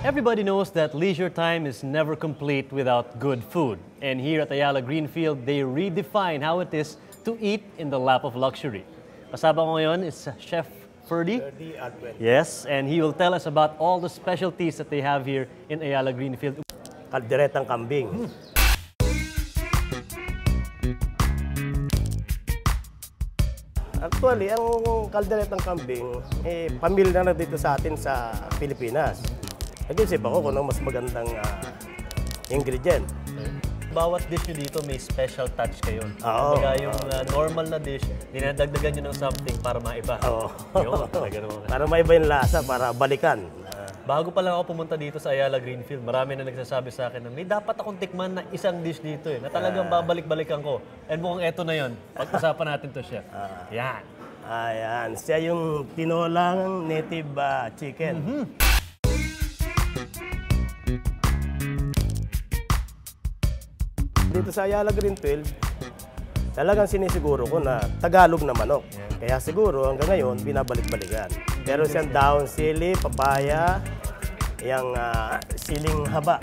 Everybody knows that leisure time is never complete without good food. And here at Ayala Greenfield, they redefine how it is to eat in the lap of luxury. Kasama ko ngayon is Chef Ferdy. Yes, and he will tell us about all the specialties that they have here in Ayala Greenfield. Kalderetang kambing. Actually, ang kalderetang kambing, pamilya na dito sa atin sa Pilipinas. Nag-isip ako kung ano mas magandang ingredient. Bawat dish nyo dito may special touch kayo. Oo. Kumbaga yung normal na dish, dinadagdagan nyo ng something para maiba. Oo. Yun, ganun. Para maiba yung lasa, para balikan. Bago pa lang ako pumunta dito sa Ayala Greenfield, marami na nagsasabi sa akin na may dapat akong tikman na isang dish dito na talagang babalik-balikan ko. And mukhang eto na yun. Pag-usapan natin to, Chef. Yan. Ayan. Siya yung tinolang native chicken. Dito sa Ayala Greenfield, talagang sinisiguro ko na Tagalog na manok. Kaya siguro hanggang ngayon, binabalik-balikan. Pero siyang down sili, papaya, yung siling haba.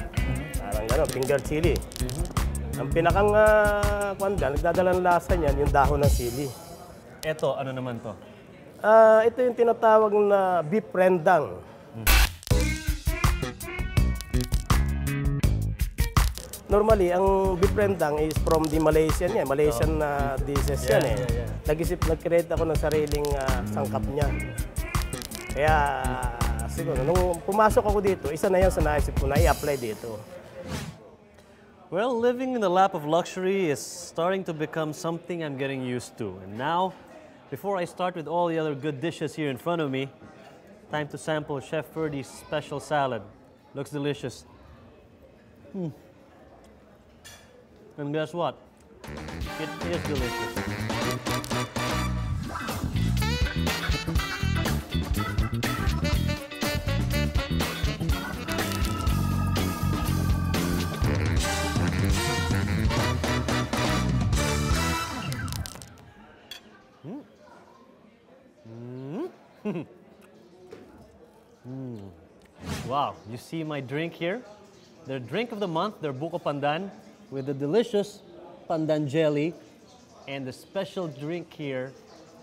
Parang gano'n, finger chili. Ang pinakang nagdadala ng lasa niyan, yung dahon ng sili. Eto, ano naman to? Ito yung tinatawag na beef rendang. Normally, ang beef rendang is from the Malaysian yan. Malaysian dishes yan eh. Nag-create ako ng sariling sangkap niya. Kaya siguro, nung pumasok ako dito, isa na yan sa naisip ko na i-apply dito. Well, living in the lap of luxury is starting to become something I'm getting used to. And now, before I start with all the other good dishes here in front of me, time to sample Chef Ferdy's special salad. Looks delicious. And guess what? It is delicious. Wow, you see my drink here? Their drink of the month, their Buko Pandan, with the delicious pandan jelly, and the special drink here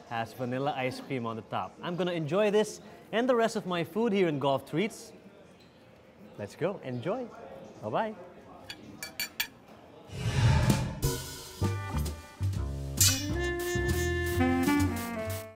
has vanilla ice cream on the top. I'm gonna enjoy this and the rest of my food here in Golf Treats. Let's go, enjoy. Bye-bye.